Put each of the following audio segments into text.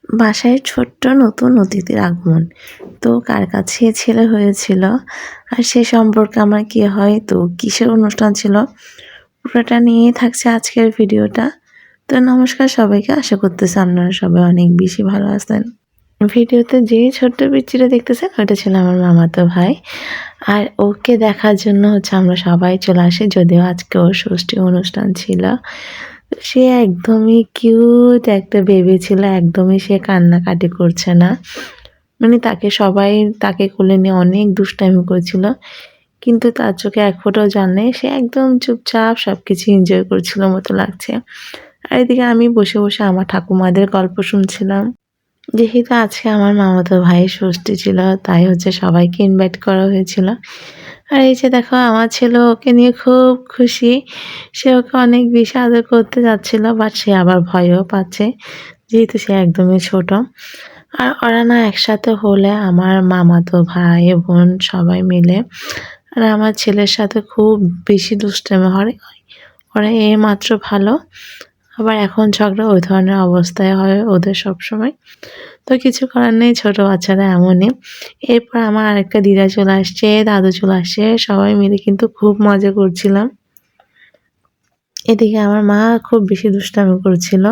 বাসায় ছোট্ট নতুন অতিথির আগমন। তো কার কাছে ছেলে হয়েছিল আর সে সম্পর্কে আমার কি হয়, তো কিসের অনুষ্ঠান ছিল, পুরোটা নিয়েই থাকছে আজকের ভিডিওটা। তো নমস্কার সবাইকে, আশা করতেছি আপনারা সবাই অনেক বেশি ভালো আছেন। ভিডিওতে যে ছোট্ট পিচ্চিটা দেখতেছেন ওইটা ছিল আমার মামাতো ভাই। আর ওকে দেখার জন্য আমরা সবাই চলে আসি, যদিও আজকে ওর ষষ্ঠী অনুষ্ঠান ছিল। সে একদমই কিউট একটা বেবি ছিল, একদমই সে কান্নাকাটি করছে না। মানে সবাই তাকে কোলে নিয়ে অনেক দুষ্টামি করছিল, কিন্তু তার চোখে এক ফোঁটাও জল নেই। সে একদম চুপচাপ সবকিছু এনজয় করছিল মতো লাগছে। আর এদিকে আমি বসে বসে আমার ঠাকুমাদের গল্প শুনছিলাম। যেহেতু আজকে আমার মামাতো ভাইয়ের ষষ্ঠী ছিল, তাই সবাইকে ইনভাইট করা হয়েছিল। আর এই যে দেখো আমার ছেলে ওকে নিয়ে খুব খুশি। সে ওকে অনেক বেশি আদর করতে যাচ্ছিল, বাট সে আবার ভয়ও পাচ্ছে, যেহেতু সে একদমই ছোট। আর ওরা না একসাথে হলে আমার মামাতো ভাই বোন সবাই মিলে আর আমার ছেলের সাথে খুব বেশি দুষ্টামি হয়। ওরা মাত্র ভালো, আবার এখন ঝগড়া ওই ধরনের অবস্থায় হয় ওদের সবসময়। তো কিছু করার নেই, ছোট বাচ্চারা এমনই। এরপর আমার আরেকটা দিদা চলে আসছে, দাদু চলে আসছে, সবাই মিলে কিন্তু খুব মজা করছিলাম। এদিকে আমার মা খুব বেশি দুষ্টামি করছিল,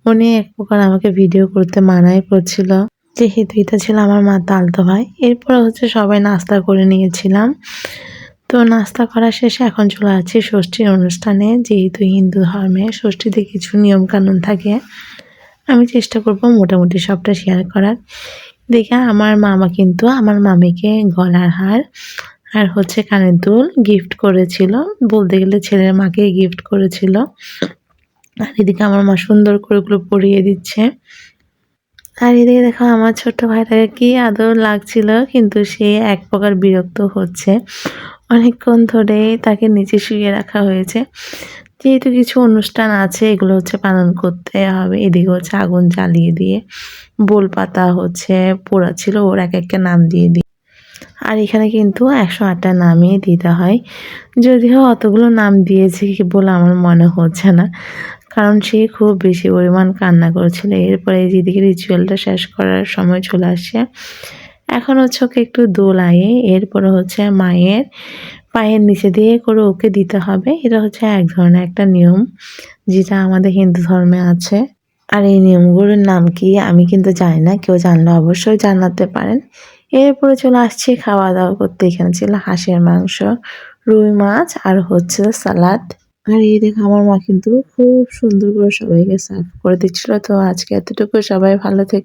উনি এক প্রকার আমাকে ভিডিও করতে মানাই করছিল, যেহেতু এটা ছিল আমার মা তালতো ভাই। এরপর সবাই নাস্তা করে নিয়েছিলাম। তো নাস্তা করা শেষে এখন চলে যাচ্ছি ষষ্ঠীর অনুষ্ঠানে। যেহেতু হিন্দু ধর্মে ষষ্ঠীতে কিছু নিয়ম কানুন থাকে, আমি চেষ্টা করব মোটামুটি সবটা শেয়ার করার। দেখে আমার মামা কিন্তু আমার মামিকে গলার হার আর কানের দুল গিফট করেছিল, বলতে গেলে ছেলের মাকে গিফট করেছিল। আর এদিকে আমার মা সুন্দর করে ওগুলো পরিয়ে দিচ্ছে। আর এদিকে দেখো আমার ছোট্ট ভাইটাকে কি আদর লাগছিল, কিন্তু সে এক প্রকার বিরক্ত হচ্ছে। অনেকক্ষণ ধরে তাকে নিচে শুইয়ে রাখা হয়েছে, যেহেতু কিছু অনুষ্ঠান আছে এগুলো পালন করতে হবে। এদিকে আগুন জ্বালিয়ে দিয়ে বোল পাতা পোড়া ছিল, ওর এক একটা নাম দিয়ে দিই। আর এখানে কিন্তু 108টা নামই দিতে হয়, যদিও অতগুলো নাম দিয়েছে কি বলে আমার মনে হচ্ছে না, কারণ সে খুব বেশি পরিমাণ কান্না করেছিল। এরপরে যেদিকে রিচুয়ালটা শেষ করার সময় চলে আসছে, এখন ওকে একটু দোলায়ে এরপরে মায়ের পায়ের নিচে দিয়ে করে ওকে দিতে হবে। এটা এক ধরনের একটা নিয়ম, যেটা আমাদের হিন্দু ধর্মে আছে। আর এই নিয়মগুলোর নাম কি আমি কিন্তু জানি না, কেউ জানলে অবশ্যই জানাতে পারেন। এরপরে চলে আসছি খাওয়া দাওয়া করতে। এখানে ছিল হাঁসের মাংস, রুই মাছ আর সালাদ। আর এই দেখে আমার মা কিন্তু খুব সুন্দর করে সবাইকে সার্ভ করে দিচ্ছিল। তো আজকে এতটুকু, সবাই ভালো থেকে